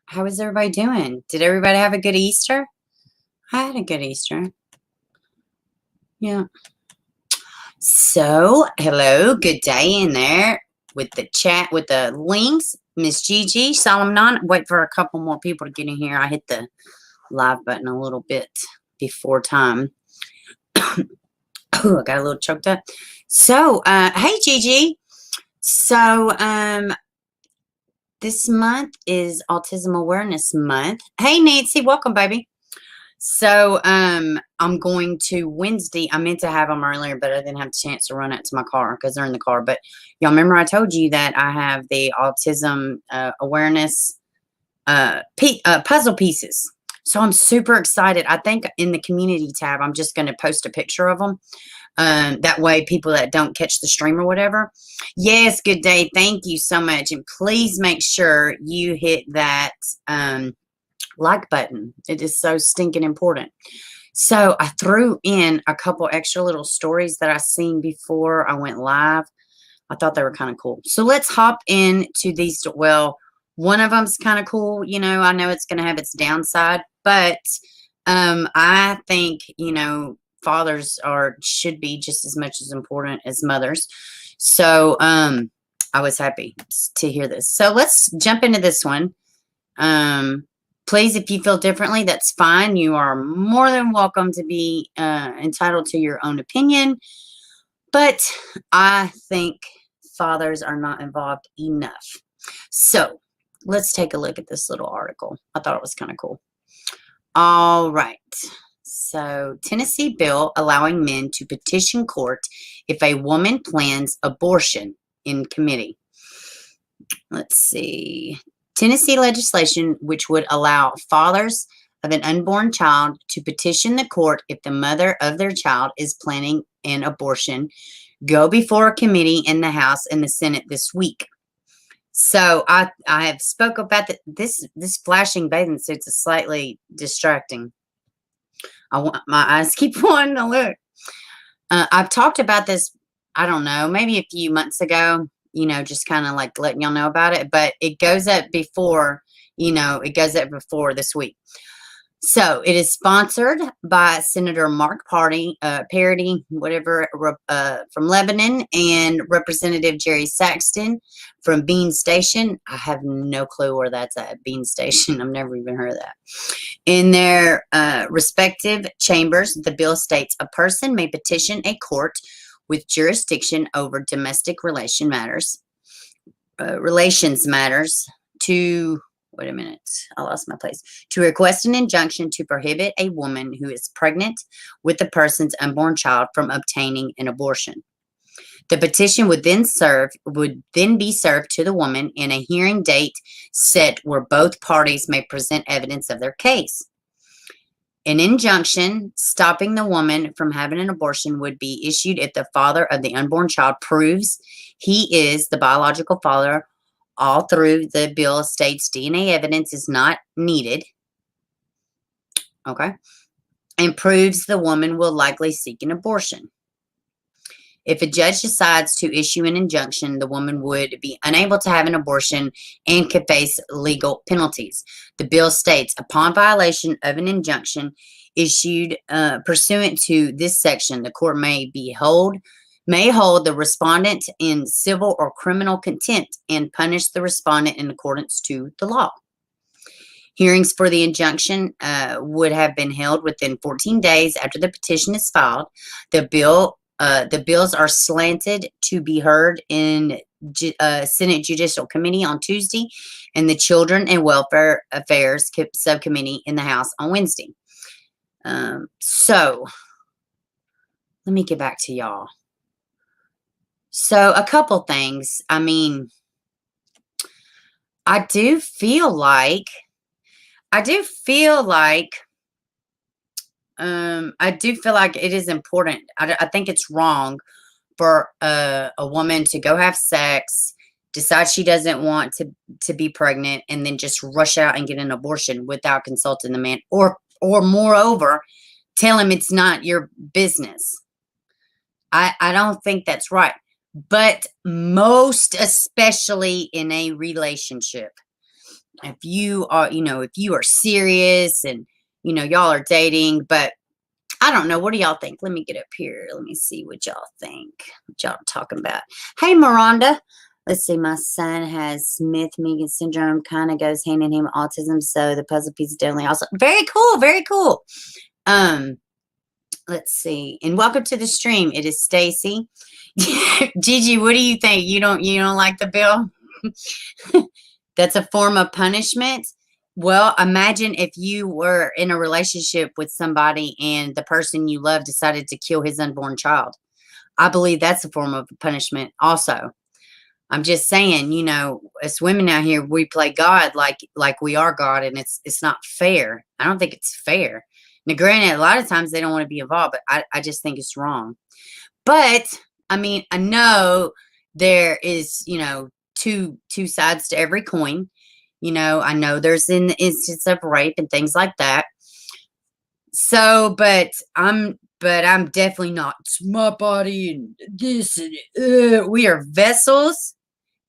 How is everybody doing? Did everybody have a good Easter? I had a good Easter. Yeah. So, hello, good day in there with the chat, with the links. Miss Gigi, Solemn Non. Wait for a couple more people to get in here. I hit the live button a little bit before time. Oh, I got a little choked up. So, hey, Gigi. So, this month is Autism Awareness Month. Hey, Nancy, welcome, baby. So, I'm going to Wednesday. I meant to have them earlier, but I didn't have a chance to run out to my car because they're in the car. But y'all remember I told you that I have the autism awareness puzzle pieces. So I'm super excited. I think in the community tab, I'm just going to post a picture of them. That way, people that don't catch the stream or whatever. Yes, good day. Thank you so much. And please make sure you hit that like button. It is so stinking important. So I threw in a couple extra little stories that I seen before I went live. I thought they were kind of cool. So let's hop into these. Well, one of them's kind of cool. You know, I know it's going to have its downside, but I think, fathers should be just as much as important as mothers. So I was happy to hear this. So let's jump into this one. Please, if you feel differently, that's fine. You are more than welcome to be entitled to your own opinion. But I think fathers are not involved enough. So let's take a look at this little article. I thought it was kind of cool. All right. So Tennessee bill allowing men to petition court if a woman plans abortion in committee. Let's see. Tennessee legislation, which would allow fathers of an unborn child to petition the court if the mother of their child is planning an abortion, go before a committee in the House and the Senate this week. So I have spoke about this flashing bathing suits is slightly distracting. My eyes keep wanting to look. I've talked about this, I don't know, maybe a few months ago. Just kind of like letting y'all know about it, but it goes up before, this week. So it is sponsored by Senator Mark Party, Parody, whatever, from Lebanon, and Representative Jerry Saxton from Bean Station. I have no clue where that's at, Bean Station. I've never even heard of that. In their respective chambers, the bill states a person may petition a court with jurisdiction over domestic relations matters to, wait a minute, I lost my place, to request an injunction to prohibit a woman who is pregnant with the person's unborn child from obtaining an abortion. The petition would then be served to the woman and a hearing date set where both parties may present evidence of their case. An injunction stopping the woman from having an abortion would be issued if the father of the unborn child proves he is the biological father. All through the bill states DNA evidence is not needed. Okay. And proves the woman will likely seek an abortion. If a judge decides to issue an injunction, the woman would be unable to have an abortion and could face legal penalties. The bill states, upon violation of an injunction issued pursuant to this section, the court may hold the respondent in civil or criminal contempt and punish the respondent in accordance to the law. Hearings for the injunction would have been held within 14 days after the petition is filed. The bills are slanted to be heard in Senate Judicial Committee on Tuesday and the Children and Welfare Affairs Subcommittee in the House on Wednesday. So let me get back to y'all. So a couple things. I mean, I do feel like it is important. I think it's wrong for a woman to go have sex, decide she doesn't want to be pregnant, and then just rush out and get an abortion without consulting the man, or moreover, tell him it's not your business. I don't think that's right. But most especially in a relationship. if you are, if you are serious and, y'all are dating, but I don't know. What do y'all think? Let me get up here. Let me see what y'all think. What y'all talking about. Hey, Miranda. Let's see. My son has Smith-Megan syndrome. Kind of goes hand in hand with autism. So the puzzle piece is definitely awesome. Very cool. Very cool. Let's see. And welcome to the stream. It is Stacy. Gigi, what do you think? You don't like the bill? That's a form of punishment. Well, imagine if you were in a relationship with somebody and the person you love decided to kill his unborn child. I believe that's a form of punishment also. I'm just saying, as women out here, we play God like we are God, and it's not fair. I don't think it's fair. Now, granted, a lot of times they don't want to be involved, but I just think it's wrong. But, I mean, I know there is, two sides to every coin. I know there's an instance of rape and things like that. So, but I'm definitely not. It's my body and this and we are vessels,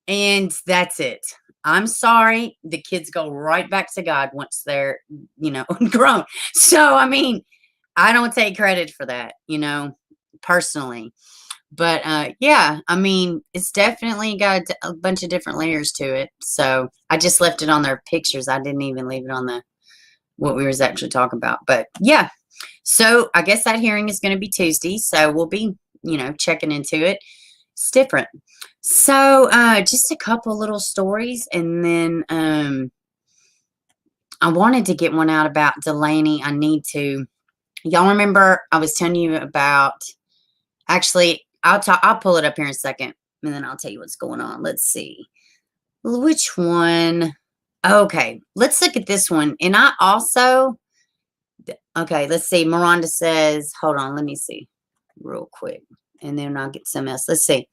and that's it. I'm sorry. The kids go right back to God once they're, grown. So, I mean, I don't take credit for that, personally. But yeah, I mean, it's definitely got a bunch of different layers to it. So I just left it on their pictures. I didn't even leave it on what we was actually talking about. But yeah, so I guess that hearing is going to be Tuesday. So we'll be, checking into it. It's different. So just a couple little stories, and then I wanted to get one out about Delaney. I need to. Y'all remember I was telling you about. Actually, I'll pull it up here in a second, and then I'll tell you what's going on. Let's see. Which one? Okay, let's look at this one. And I also, okay, let's see. Miranda says, hold on, let me see real quick. And then I'll get some else. Let's see.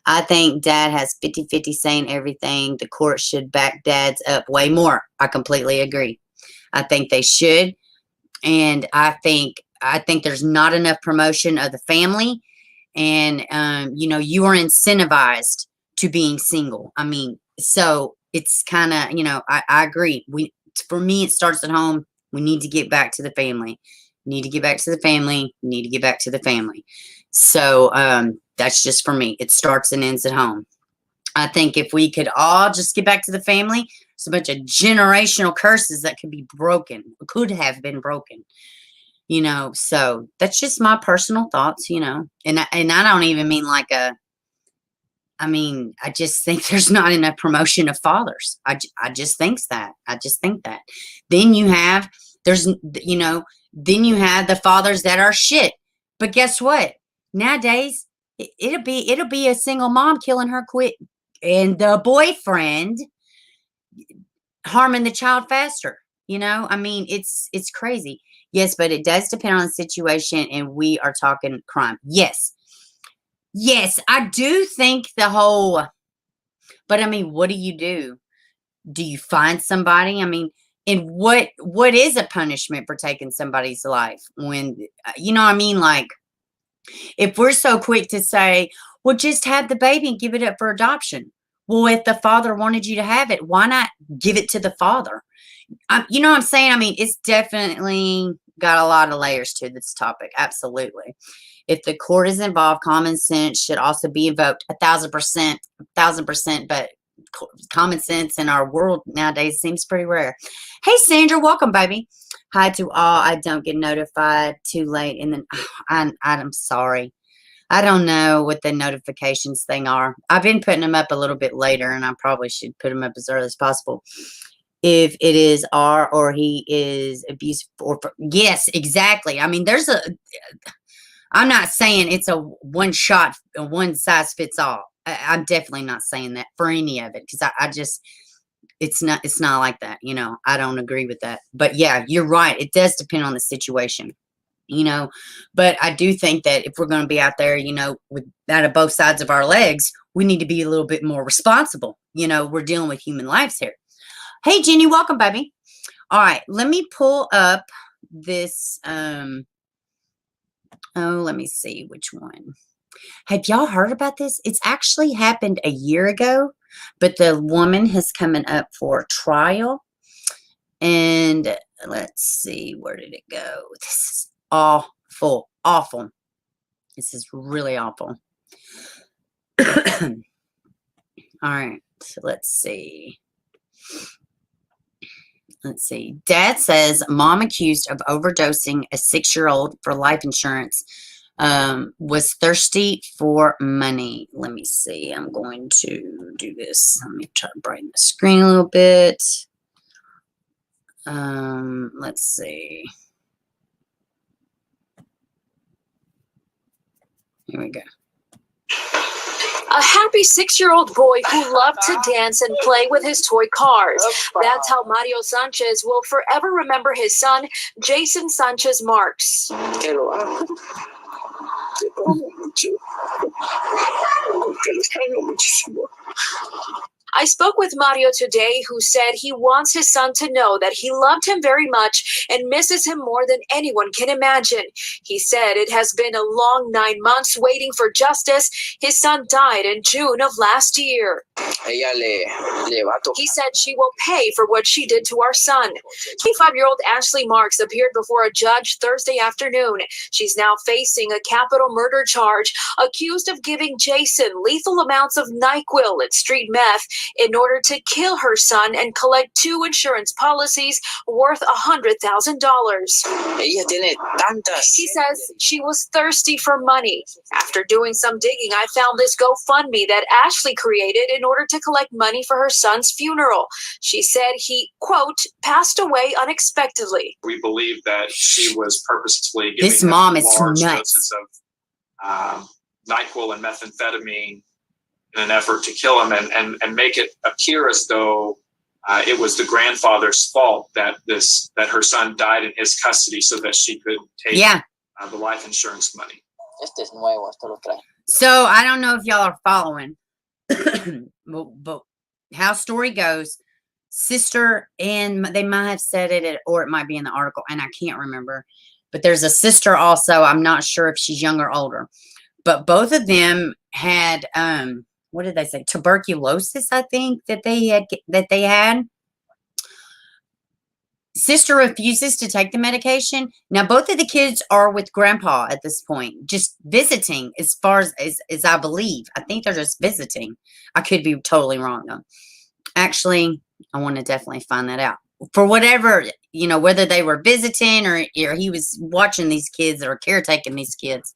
I think Dad has 50-50 saying everything. The court should back Dads up way more. I completely agree. I think they should. And I think there's not enough promotion of the family. And, you are incentivized to being single. I mean, so it's kind of, I agree. For me, it starts at home. We need to get back to the family. Need to get back to the family. Need to get back to the family. So that's just for me. It starts and ends at home. I think if we could all just get back to the family, it's a bunch of generational curses that could be broken, could have been broken. So that's just my personal thoughts, and I don't even mean I just think there's not enough promotion of fathers. I just think that. Then you have, then you have the fathers that are shit. But guess what? Nowadays, it'll be a single mom killing her quick, and the boyfriend harming the child faster. I mean, it's crazy. Yes, but it does depend on the situation, and we are talking crime. Yes, I do think but I mean, what do you do? Do you find somebody? I mean, and what is a punishment for taking somebody's life? When, what I mean? Like, if we're so quick to say, well, just have the baby and give it up for adoption. Well, if the father wanted you to have it, why not give it to the father? You know what I'm saying? I mean, it's definitely got a lot of layers to this topic. Absolutely. If the court is involved, common sense should also be invoked 1,000%, 1,000%. But common sense in our world nowadays seems pretty rare. Hey, Sandra, welcome, baby. Hi to all. I don't get notified too late. And then I'm sorry. I don't know what the notifications thing are. I've been putting them up a little bit later, and I probably should put them up as early as possible. If it is R or he is abusive yes, exactly. I mean, I'm not saying it's a one size fits all. I'm definitely not saying that for any of it, because I just, it's not like that. I don't agree with that. But yeah, you're right. It does depend on the situation, but I do think that if we're going to be out there, with out of both sides of our legs, we need to be a little bit more responsible. We're dealing with human lives here. Hey, Jenny, welcome, baby. All right, let me pull up this. Let me see which one. Have y'all heard about this? It's actually happened a year ago, But the woman is coming up for trial. And let's see, where did it go? This is awful. Awful. This is really awful. All right. So let's see. Let's see. Dad says mom accused of overdosing a 6-year-old for life insurance was thirsty for money. Let me see. I'm going to do this. Let me try to brighten the screen a little bit. Let's see. Here we go. A happy 6-year-old boy who loved to dance and play with his toy cars. That's how Mario Sanchez will forever remember his son, Jason Sanchez-Marks. I spoke with Mario today, who said he wants his son to know that he loved him very much and misses him more than anyone can imagine. He said it has been a long 9 months waiting for justice. His son died in June of last year. He said she will pay for what she did to our son. 25-year-old Ashley Marks appeared before a judge Thursday afternoon. She's now facing a capital murder charge, accused of giving Jason lethal amounts of NyQuil and street meth in order to kill her son and collect 2 insurance policies worth $100,000. He says she was thirsty for money. After doing some digging, I found this GoFundMe that Ashley created in order to collect money for her son's funeral. She said he, quote, passed away unexpectedly. We believe that she was purposefully giving This mom is large nuts. doses of NyQuil and methamphetamine in an effort to kill him and make it appear as though it was the grandfather's fault that her son died in his custody so that she could take the life insurance money. So I don't know if y'all are following, but how story goes, sister, and they might have said it, or it might be in the article, and I can't remember, but there's a sister also. I'm not sure if she's young or older, but both of them had, what did they say? Tuberculosis, I think that they had. Sister refuses to take the medication. Now, both of the kids are with grandpa at this point, just visiting as far as I believe. I think they're just visiting. I could be totally wrong, though. Actually, I want to definitely find that out. For whatever, whether they were visiting or he was watching these kids or caretaking these kids,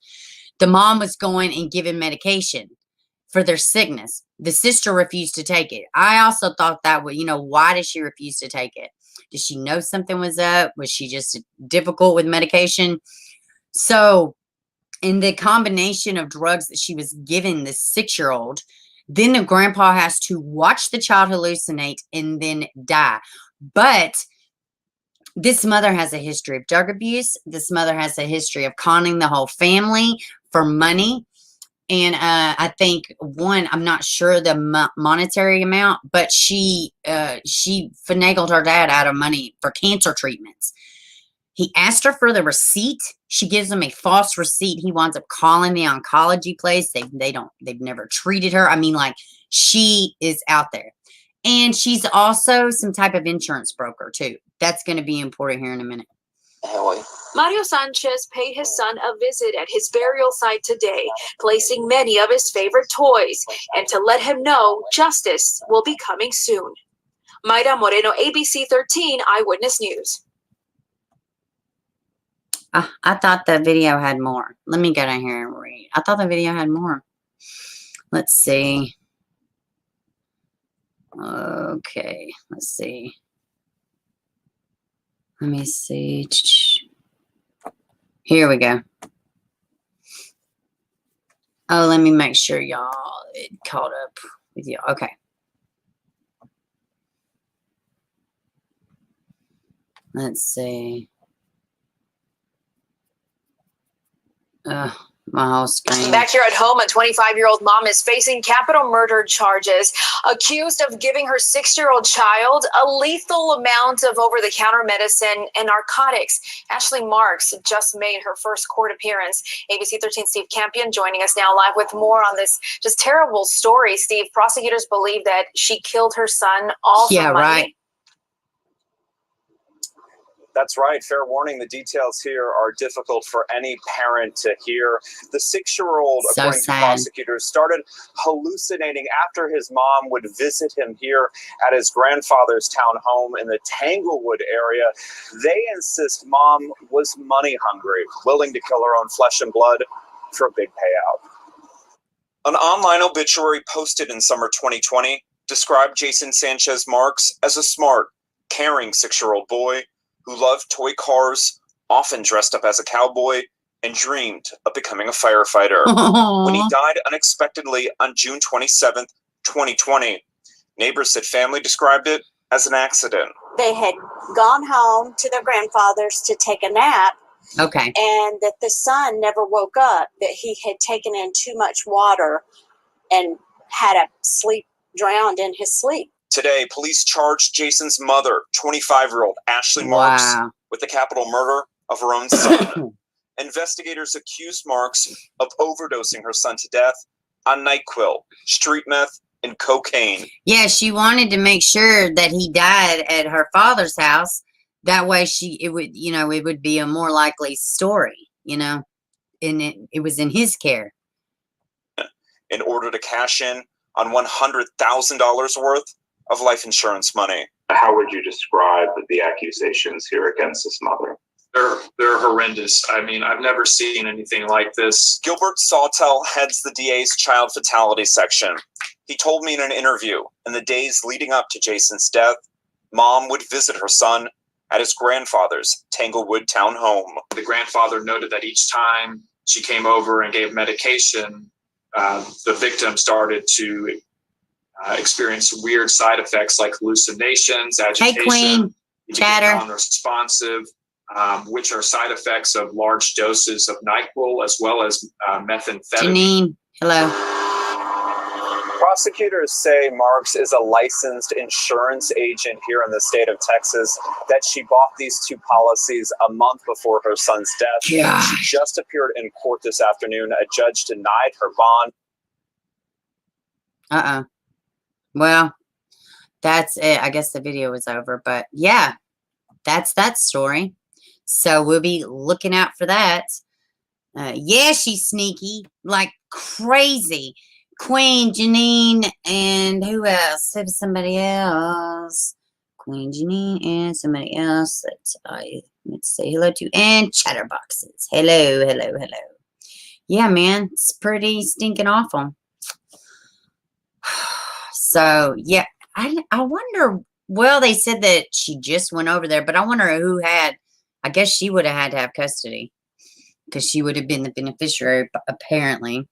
the mom was going and giving medication for their sickness. The sister refused to take it. I also thought that, why did she refuse to take it? Did she know something was up? Was she just difficult with medication? So, in the combination of drugs that she was giving this 6-year-old, then the grandpa has to watch the child hallucinate and then die. But this mother has a history of drug abuse. This mother has a history of conning the whole family for money. And I think, I'm not sure the monetary amount, but she finagled her dad out of money for cancer treatments. He asked her for the receipt. She gives him a false receipt. He winds up calling the oncology place. They've never treated her. I mean, like, she is out there. And she's also some type of insurance broker, too. That's going to be important here in a minute. Mario Sanchez paid his son a visit at his burial site today, placing many of his favorite toys, and to let him know justice will be coming soon. Mayra Moreno, ABC 13 Eyewitness News. I thought the video had more. Let me go down here and read. I thought the video had more. Let's see. Okay, let's see. Let me see. Here we go. Oh, let me make sure y'all it caught up with you. Okay. Let's see. My whole screen. Back here at home, a 25-year-old mom is facing capital murder charges, accused of giving her 6-year-old child a lethal amount of over-the-counter medicine and narcotics. Ashley Marks just made her first court appearance. ABC 13 Steve Campion joining us now live with more on this just terrible story. Steve, prosecutors believe that she killed her son all for money. Right. That's right. Fair warning. The details here are difficult for any parent to hear. The 6-year-old, So according sad. to prosecutors, started hallucinating after his mom would visit him here at his grandfather's town home in the Tanglewood area. They insist mom was money hungry, willing to kill her own flesh and blood for a big payout. An online obituary posted in summer 2020 described Jason Sanchez-Marks as a smart, caring 6-year-old boy who loved toy cars, often dressed up as a cowboy, and dreamed of becoming a firefighter. When he died unexpectedly on June 27th, 2020, neighbors said family described it as an accident. They had gone home to their grandfather's to take a nap, Okay. and that the son never woke up, that he had taken in too much water and had a drowned in his sleep. Today, police charged Jason's mother, 25-year-old Ashley Marks, Wow. with the capital murder of her own son. Investigators accused Marks of overdosing her son to death on NyQuil, street meth, and cocaine. Yeah, she wanted to make sure that he died at her father's house. That way it would be a more likely story, and it was in his care. In order to cash in on $100,000 worth of life insurance money. How would you describe the accusations here against this mother? They're horrendous. I mean, I've never seen anything like this. Gilbert Sawtell heads the DA's child fatality section. He told me in an interview, in the days leading up to Jason's death, mom would visit her son at his grandfather's Tanglewood town home. The grandfather noted that each time she came over and gave medication, the victim started to experience weird side effects like hallucinations, agitation, Hey, Queen. he became Chatter. non-responsive, which are side effects of large doses of NyQuil as well as methamphetamine. Janine, hello. Prosecutors say Marks is a licensed insurance agent here in the state of Texas, that she bought these two policies a month before her son's death. Gosh. She just appeared in court this afternoon. A judge denied her bond. Well, that's it. I guess the video was over, but yeah, that's that story. So we'll be looking out for that. Yeah, she's sneaky, like crazy. Queen Janine and who else? It was somebody else. Queen Janine and somebody else that I need to say hello to. And Chatterboxes. Hello, hello, hello. Yeah, man, it's pretty stinking awful. So, yeah, I wonder, well, they said that she just went over there, but I wonder who had, I guess she would have had to have custody because she would have been the beneficiary, apparently.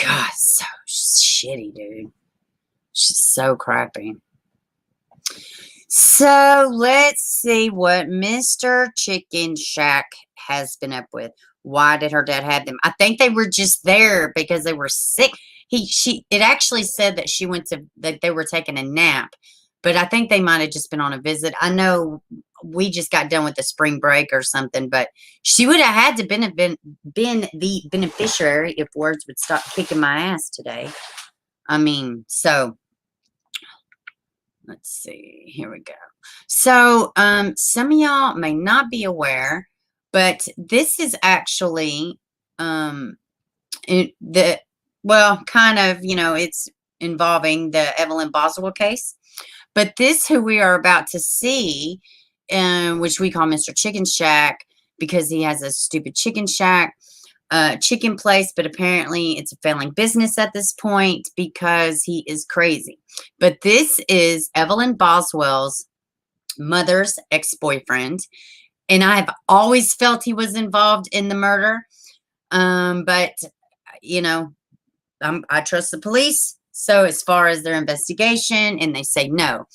God, so shitty, dude. She's so crappy. So, let's see what Mr. Chicken Shack has been up with. Why did her dad have them? I think they were just there because they were sick. It actually said that that they were taking a nap, but I think they might have just been on a visit. I know we just got done with the spring break or something, but she would have had to been the beneficiary if words would stop kicking my ass today. I mean, so let's see. Here we go. So, some of y'all may not be aware, but this is actually, well, kind of, it's involving the Evelyn Boswell case. But this, who we are about to see, which we call Mr. Chicken Shack, because he has a stupid chicken shack, chicken place, but apparently it's a failing business at this point because he is crazy. But this is Evelyn Boswell's mother's ex-boyfriend, and I have always felt he was involved in the murder. But, I trust the police. So as far as their investigation, and they say no.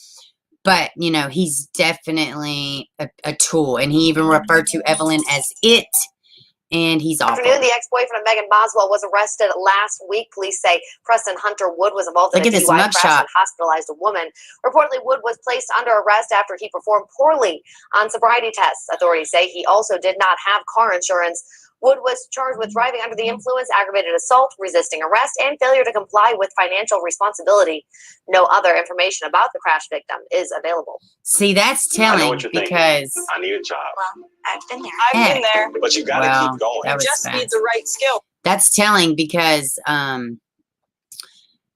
But, he's definitely a tool. And he even referred to Evelyn as it. and he's awful. Afternoon, the ex-boyfriend of Megan Boswell was arrested last week. Police say Preston Hunter Wood was involved in a DUI crash and hospitalized a woman. Reportedly, Wood was placed under arrest after he performed poorly on sobriety tests. Authorities say he also did not have car insurance. Wood was charged with driving under the influence, aggravated assault, resisting arrest, and failure to comply with financial responsibility. No other information about the crash victim is available. See, that's telling because I need a job. Well, I've been there. I've been there. But you got to keep going. that was Just need fast. the right skill. That's telling because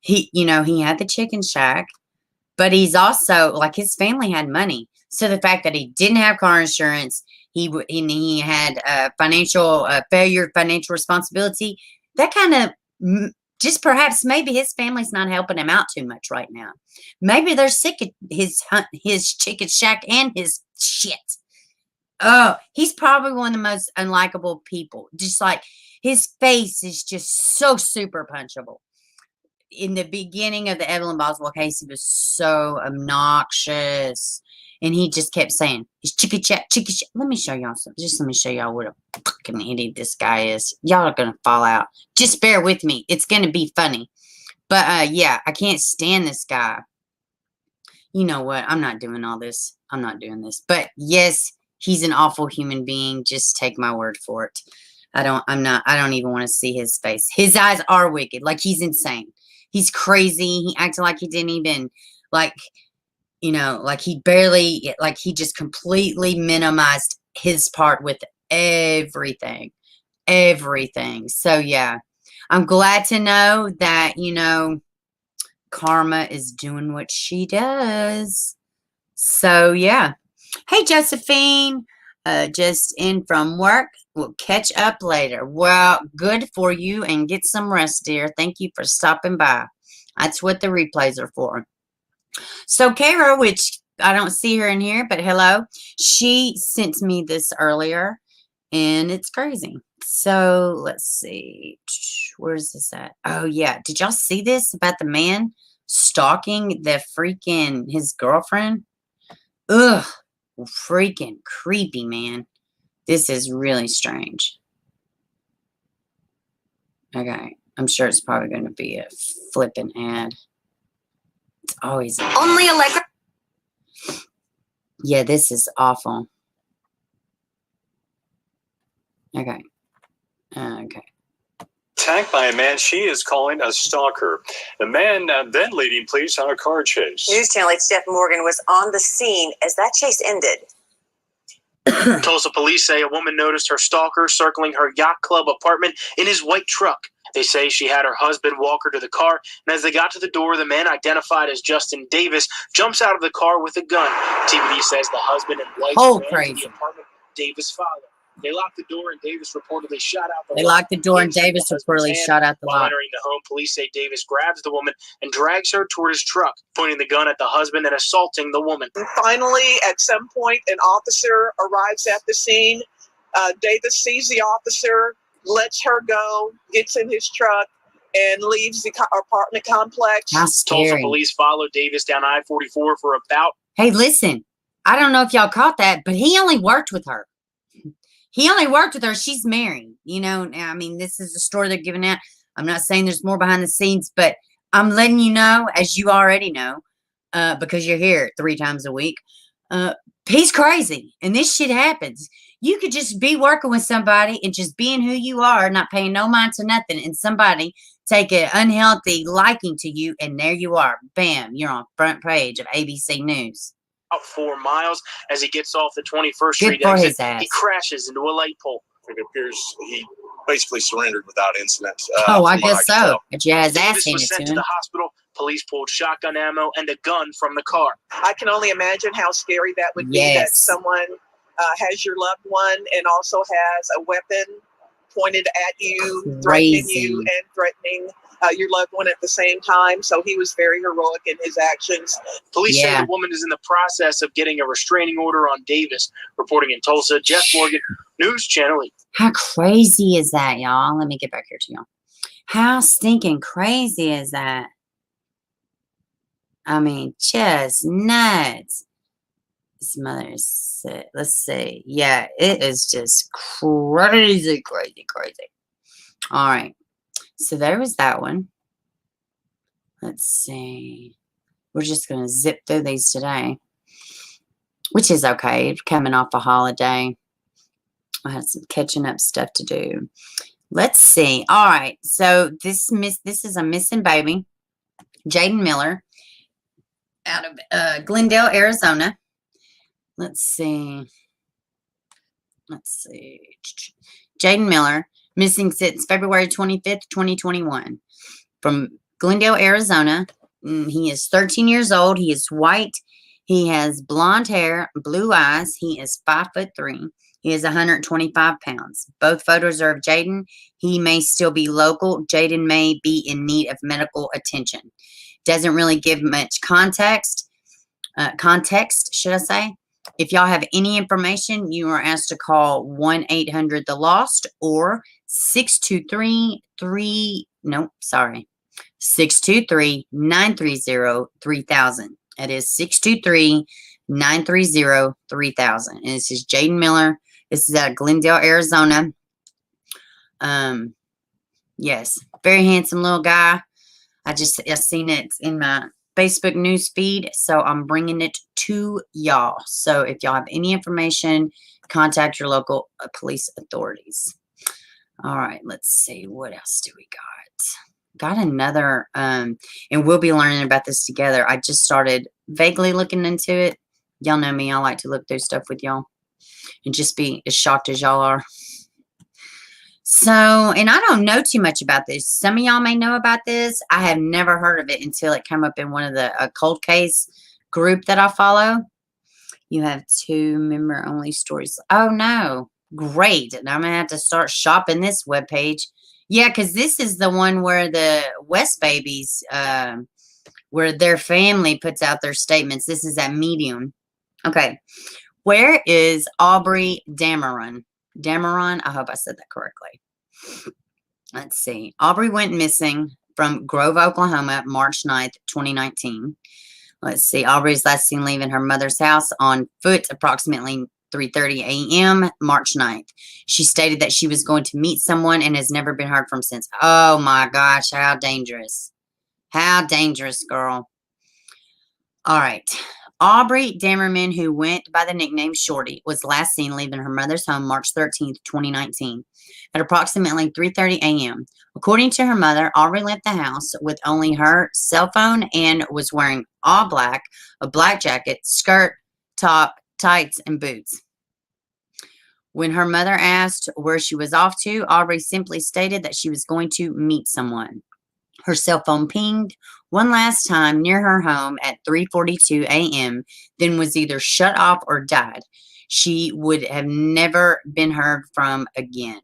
he had the chicken shack, but he's also like his family had money. So the fact that he didn't have car insurance, he had financial failure, financial responsibility, that kind of just perhaps maybe his family's not helping him out too much right now. Maybe they're sick of his chicken shack and his shit. Oh, he's probably one of the most unlikable people. Just like his face is just so super punchable. In the beginning of the Evelyn Boswell case, he was so obnoxious. And he just kept saying, "It's chicken shack, chicken shack." Let me show y'all something. Just let me show y'all what a fucking idiot this guy is. Y'all are going to fall out. Just bear with me. It's going to be funny. But, yeah, I can't stand this guy. You know what? I'm not doing all this. I'm not doing this. But, yes, he's an awful human being. Just take my word for it. I don't even want to see his face. His eyes are wicked. Like, he's insane. He's crazy. He acted like he didn't even, like... like he just completely minimized his part with everything. So, yeah, I'm glad to know that, karma is doing what she does. So, yeah. Hey, Josephine, just in from work. We'll catch up later. Well, good for you and get some rest, dear. Thank you for stopping by. That's what the replays are for. So Kara, which I don't see her in here, but hello, she sent me this earlier, and it's crazy. So let's see. Where's this at? Oh, yeah. Did y'all see this about the man stalking his girlfriend? Ugh. Freaking creepy, man. This is really strange. Okay. I'm sure it's probably going to be a flipping ad. It's always Only electric. Yeah, this is awful. Okay. Attacked by a man she is calling a stalker. The man then leading police on a car chase. News Channel 8's Jeff Morgan was on the scene as that chase ended. Tulsa police say a woman noticed her stalker circling her yacht club apartment in his white truck. They say she had her husband walk her to the car, and as they got to the door, the man identified as Justin Davis jumps out of the car with a gun. TVD says the husband and wife ran to the apartment. Davis followed. They locked the door, and Davis reportedly shot out the lock. While entering the home, police say Davis grabs the woman and drags her toward his truck, pointing the gun at the husband and assaulting the woman. And finally, at some point, an officer arrives at the scene. Davis sees the officer, lets her go, gets in his truck, and leaves the apartment complex. How scary. Tulsa police followed Davis down I-44 for about... Hey, listen. I don't know if y'all caught that, but he only worked with her. She's married. I mean, this is the story they're giving out. I'm not saying there's more behind the scenes, but I'm letting you know, as you already know, because you're here 3 times a week. He's crazy, and this shit happens. You could just be working with somebody and just being who you are, not paying no mind to nothing, and somebody take an unhealthy liking to you, and there you are. Bam, you're on front page of ABC News. 4 miles as he gets off the 21st Street exit. He crashes into a light pole. It appears he basically surrendered without incident. I guess so. But yeah, his ass Davis was sent handed to to the him. hospital. Police pulled shotgun ammo and a gun from the car. I can only imagine how scary that would be, that someone has your loved one and also has a weapon pointed at you, threatening you, and threatening your loved one at the same time. So he was very heroic in his actions. Police say the woman is in the process of getting a restraining order on Davis. Reporting in Tulsa, Jeff Morgan, News Channel 8. How crazy is that, y'all? Let me get back here to y'all. How stinking crazy is that? I mean, just nuts. His mother is sick. Let's see. Yeah, it is just crazy, crazy, crazy. All right. So there was that one. Let's see. We're just going to zip through these today, which is okay. Coming off a holiday. I had some catching up stuff to do. Let's see. All right. So this is a missing baby. Jaden Miller out of Glendale, Arizona. Let's see. Jaden Miller, missing since February 25th, 2021. From Glendale, Arizona. He is 13 years old. He is white. He has blonde hair, blue eyes. He is 5'3". He is 125 pounds. Both photos are of Jaden. He may still be local. Jaden may be in need of medical attention. Doesn't really give much context, should I say. If y'all have any information, you are asked to call 1-800-THE-LOST or 623-930-3000. It is 623-930-3000. And this is Jaden Miller. This is out of Glendale, Arizona. Yes, very handsome little guy. I seen it in my Facebook news feed, so I'm bringing it to y'all. So if y'all have any information, contact your local police authorities. All right, let's see. What else do we got? Got another, and we'll be learning about this together. I just started vaguely looking into it. Y'all know me. I like to look through stuff with y'all and just be as shocked as y'all are. So, and I don't know too much about this. Some of y'all may know about this. I have never heard of it until it came up in one of the cold case group that I follow. You have 2 member-only stories. Oh, no. Great. And I'm going to have to start shopping this webpage. Yeah, because this is the one where the West babies, where their family puts out their statements. This is at Medium. Okay. Where is Aubrey Dameron? Dameron? I hope I said that correctly. Let's see. Aubrey went missing from Grove, Oklahoma, March 9th, 2019. Let's see. Aubrey's last seen leaving her mother's house on foot approximately 3:30 a.m. March 9th. She stated that she was going to meet someone and has never been heard from since. Oh my gosh, how dangerous. How dangerous, girl. All right. Aubrey Dameron, who went by the nickname Shorty, was last seen leaving her mother's home March 13th, 2019 at approximately 3:30 a.m. According to her mother, Aubrey left the house with only her cell phone and was wearing all black, a black jacket, skirt, top, tights, and boots. When her mother asked where she was off to, Aubrey simply stated that she was going to meet someone. Her cell phone pinged one last time near her home at 3:42 a.m., then was either shut off or died. She would have never been heard from again.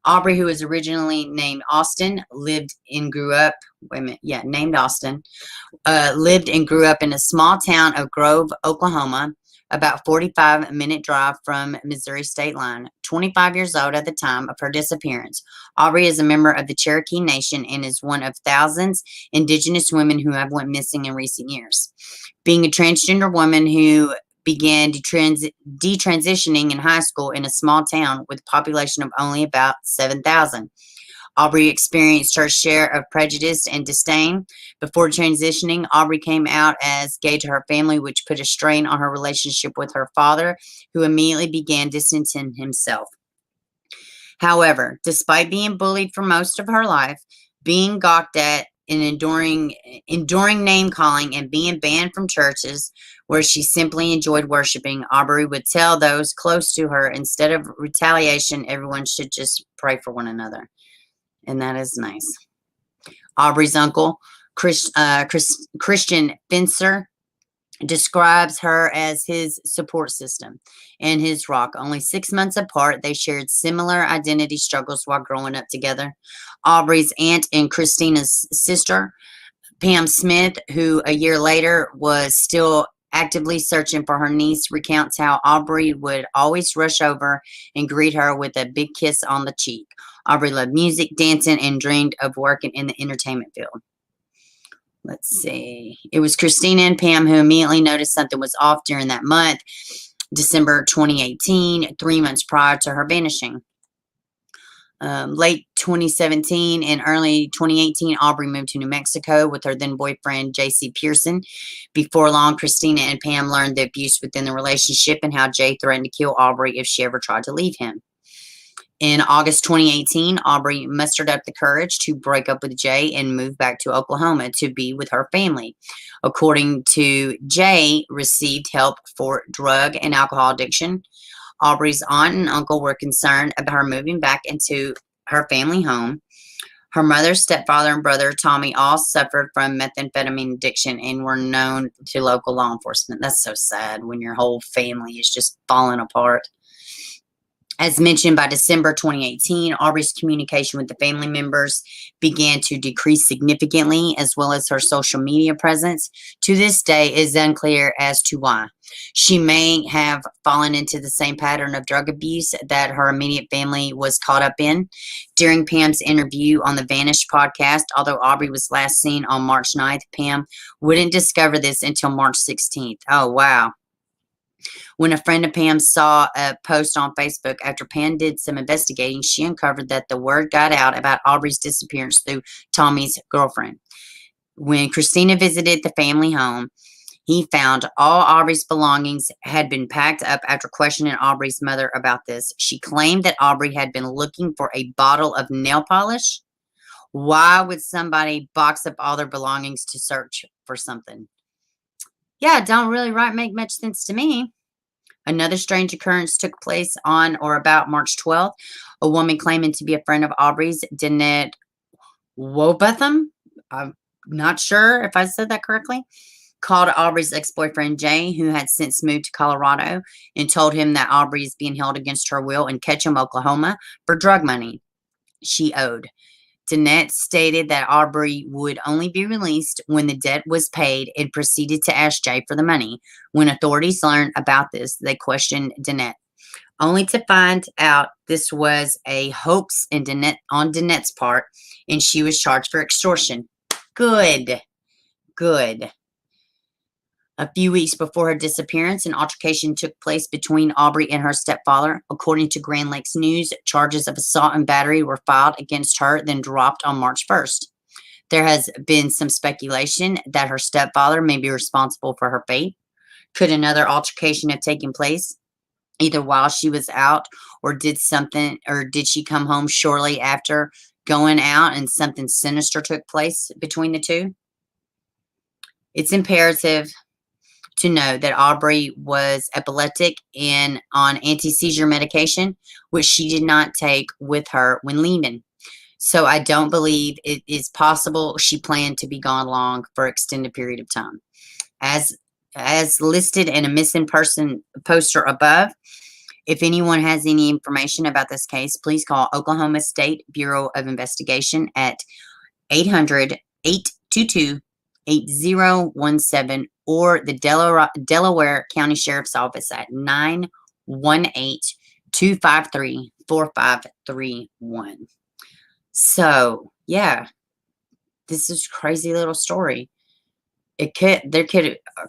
Aubrey, who was originally named Austin, lived and grew up, named Austin, lived and grew up in a small town of Grove, Oklahoma, about 45-minute drive from Missouri state line. 25 years old at the time of her disappearance. Aubrey is a member of the Cherokee Nation and is one of thousands indigenous women who have went missing in recent years. Being a transgender woman who began detransitioning in high school in a small town with a population of only about 7,000. Aubrey experienced her share of prejudice and disdain. Before transitioning, Aubrey came out as gay to her family, which put a strain on her relationship with her father, who immediately began distancing himself. However, despite being bullied for most of her life, being gawked at, and enduring name calling and being banned from churches where she simply enjoyed worshiping, Aubrey would tell those close to her, instead of retaliation, everyone should just pray for one another. And that is nice. Aubrey's uncle, Christian Fencer, describes her as his support system and his rock. Only 6 months apart, they shared similar identity struggles while growing up together. Aubrey's aunt and Christina's sister, Pam Smith, who a year later was still actively searching for her niece, recounts how Aubrey would always rush over and greet her with a big kiss on the cheek. Aubrey loved music, dancing, and dreamed of working in the entertainment field. let's see. It was Christina and Pam who immediately noticed something was off during that month, December 2018, 3 months prior to her vanishing. Late 2017 and early 2018, Aubrey moved to New Mexico with her then boyfriend, J.C. Pearson. Before long, Christina and Pam learned the abuse within the relationship and how Jay threatened to kill Aubrey if she ever tried to leave him. In August 2018, Aubrey mustered up the courage to break up with Jay and move back to Oklahoma to be with her family. According to Jay, received help for drug and alcohol addiction. Aubrey's aunt and uncle were concerned about her moving back into her family home. Her mother, stepfather, and brother, Tommy, all suffered from methamphetamine addiction and were known to local law enforcement. That's so sad when your whole family is just falling apart. As mentioned, by December 2018, Aubrey's communication with the family members began to decrease significantly, as well as her social media presence. To this day, it is unclear as to why. She may have fallen into the same pattern of drug abuse that her immediate family was caught up in. During Pam's interview on the Vanished podcast, although Aubrey was last seen on March 9th, Pam wouldn't discover this until March 16th. Oh, wow. When a friend of Pam saw a post on Facebook after Pam did some investigating, she uncovered that the word got out about Aubrey's disappearance through Tommy's girlfriend. When Christina visited the family home, he found all Aubrey's belongings had been packed up after questioning Aubrey's mother about this. She claimed that Aubrey had been looking for a bottle of nail polish. Why would somebody box up all their belongings to search for something? Yeah, it don't really make much sense to me. Another strange occurrence took place on or about March 12th. A woman claiming to be a friend of Aubrey's, Danette Wobotham, I'm not sure if I said that correctly, called Aubrey's ex-boyfriend Jay, who had since moved to Colorado, and told him that Aubrey is being held against her will in Ketchum, Oklahoma, for drug money she owed. Danette stated that Aubrey would only be released when the debt was paid and proceeded to ask Jay for the money. When authorities learned about this, they questioned Danette, only to find out this was a hoax on Danette's part, and she was charged for extortion. Good. A few weeks before her disappearance, an altercation took place between Aubrey and her stepfather. According to Grand Lakes News, charges of assault and battery were filed against her, then dropped on March 1st. There has been some speculation that her stepfather may be responsible for her fate. Could another altercation have taken place, either while she was out, or did she come home shortly after going out and something sinister took place between the two? It's imperative to know that Aubrey was epileptic and on anti-seizure medication, which she did not take with her when leaving. So I don't believe it is possible she planned to be gone long for an extended period of time. As listed in a missing person poster above, if anyone has any information about this case, please call Oklahoma State Bureau of Investigation at 800-822-8017 or the Delaware County Sheriff's Office at 918-253-4531. So, yeah, this is a crazy little story. A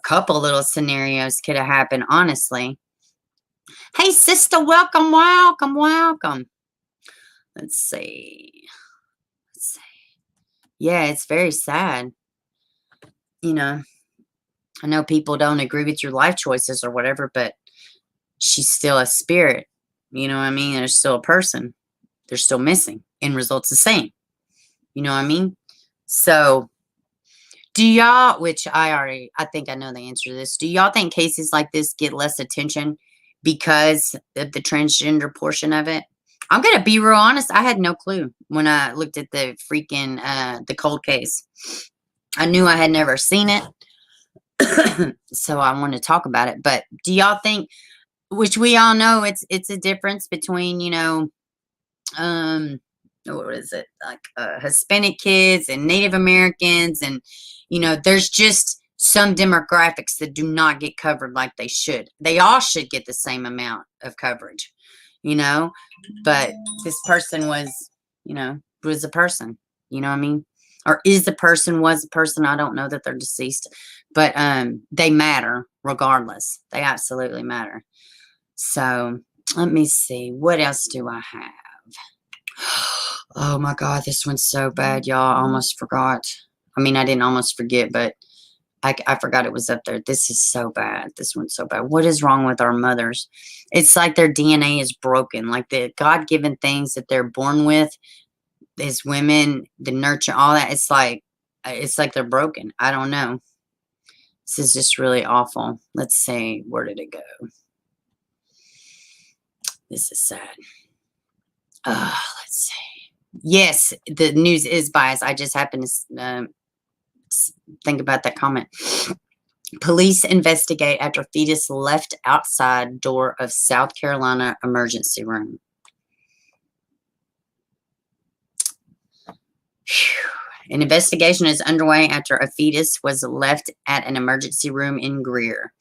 couple little scenarios could have happened, honestly. Hey, sister, welcome. Let's see. Yeah, it's very sad. You know, I know people don't agree with your life choices or whatever, but she's still a spirit. You know what I mean? There's still a person. They're still missing. End result's the same. You know what I mean? So, do y'all, which I think I know the answer to this. Do y'all think cases like this get less attention because of the transgender portion of it? I'm going to be real honest. I had no clue when I looked at the freaking, the cold case. I knew I had never seen it. So I want to talk about it. But do y'all think, which we all know it's a difference between, you know, what is it, like Hispanic kids and Native Americans, and you know, there's just some demographics that do not get covered like they should. They all should get the same amount of coverage, you know, but this person was, you know, was a person, you know what I mean? or was a person. I don't know that they're deceased, but they matter regardless. They absolutely matter. So let me see. What else do I have? Oh my God, this one's so bad, y'all. I almost forgot. I mean, I didn't almost forget, but I forgot it was up there. This is so bad. This one's so bad. What is wrong with our mothers? It's like their DNA is broken. Like the God-given things that they're born with as women, the nurture, all that. It's like they're broken. I don't know. This is just really awful. Let's see. Where did it go? This is sad. Let's see. Yes, the news is biased. I just happened to think about that comment. Police investigate after fetus left outside door of South Carolina emergency room. Whew. An investigation is underway after a fetus was left at an emergency room in Greer.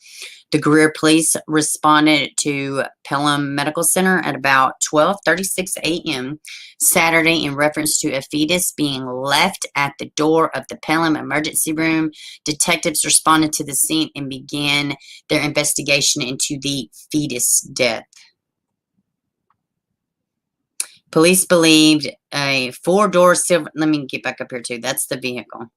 The Greer police responded to Pelham Medical Center at about 12:36 a.m. Saturday in reference to a fetus being left at the door of the Pelham emergency room. Detectives responded to the scene and began their investigation into the fetus death. Police believed a four-door silver... Let me get back up here too. That's the vehicle.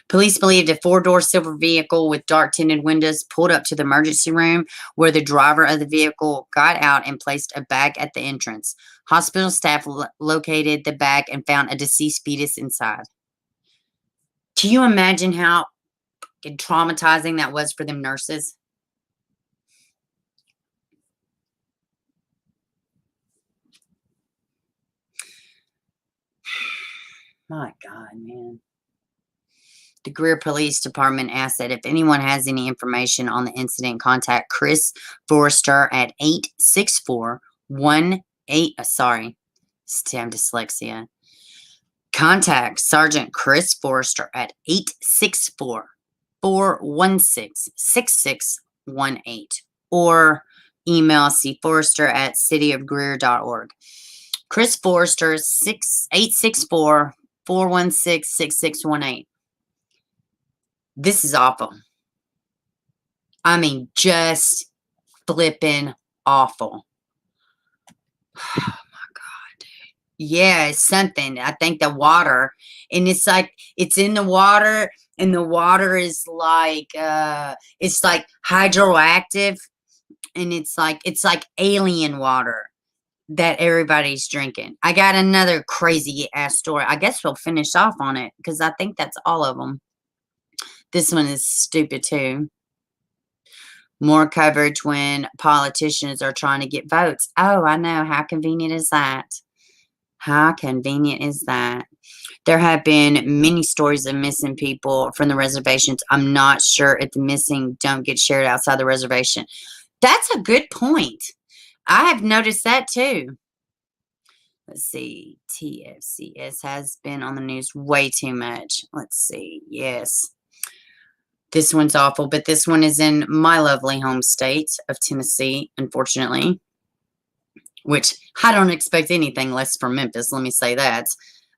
Police believed a four-door silver vehicle with dark tinted windows pulled up to the emergency room where the driver of the vehicle got out and placed a bag at the entrance. Hospital staff located the bag and found a deceased fetus inside. Can you imagine how traumatizing that was for them nurses? My God, man. The Greer Police Department asked that if anyone has any information on the incident, contact Chris Forrester at 864-18... Sorry. I'm dyslexia. Contact Sergeant Chris Forrester at 864-416-6618 or email cforrester at cityofgreer.org. Chris Forrester, 864-416-6618. This is awful. I mean, just flipping awful. Oh my God, dude. Yeah, it's something. I think the water, and it's like, it's in the water, and the water is like, it's like hydroactive, and it's like alien water that everybody's drinking. I got another crazy ass story. I guess we'll finish off on it because I think that's all of them. This one is stupid too. More coverage when politicians are trying to get votes. Oh, I know. How convenient is that? How convenient is that? There have been many stories of missing people from the reservations. I'm not sure if the missing don't get shared outside the reservation. That's a good point. I have noticed that too. Let's see. TFCS has been on the news way too much. Let's see. Yes. This one's awful, but this one is in my lovely home state of Tennessee, unfortunately, which I don't expect anything less from Memphis. Let me say that.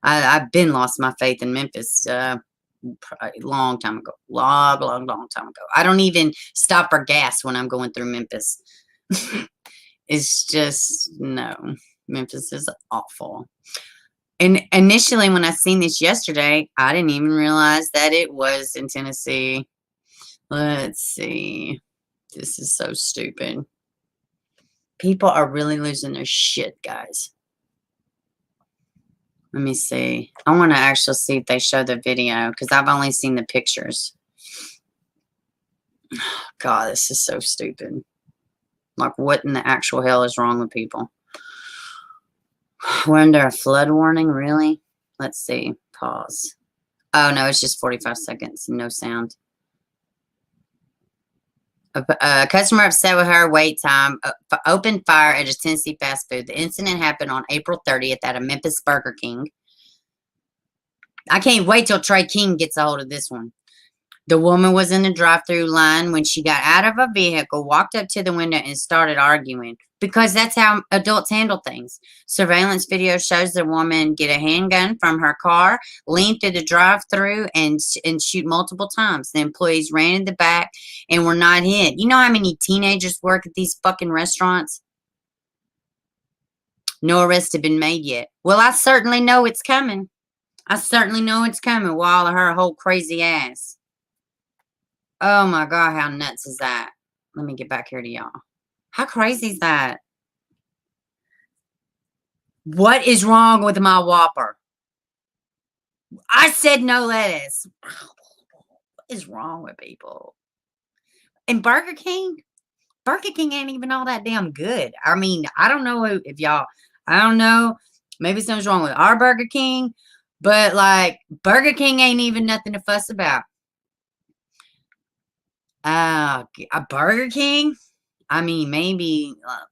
I've been lost my faith in Memphis a long time ago. Long time ago. I don't even stop for gas when I'm going through Memphis. It's just, no. Memphis is awful. And initially, when I seen this yesterday, I didn't even realize that it was in Tennessee. Let's see. This is so stupid. People are really losing their shit, guys. Let me see. I want to actually see if they show the video because I've only seen the pictures. God, this is so stupid. Like, what in the actual hell is wrong with people? We're under a flood warning, really? Let's see. Pause. Oh, no, it's just 45 seconds. No sound. A customer upset with her wait time opened fire at a Tennessee fast food. The incident happened on April 30th at a Memphis Burger King. I can't wait till Trey King gets a hold of this one. The woman was in the drive-through line when she got out of a vehicle, walked up to the window, and started arguing. Because that's how adults handle things. Surveillance video shows the woman get a handgun from her car, lean through the drive-through, and shoot multiple times. The employees ran in the back and were not hit. You know how many teenagers work at these fucking restaurants? No arrests have been made yet. Well, I certainly know it's coming. I certainly know it's coming with all of her whole crazy ass. Oh my God, how nuts is that? Let me get back here to y'all. How crazy is that? What is wrong with my Whopper? I said no lettuce. What is wrong with people? And Burger King ain't even all that damn good. I mean, I don't know if y'all, I don't know. Maybe something's wrong with our Burger King, but like Burger King ain't even nothing to fuss about. A Burger King? I mean, maybe, God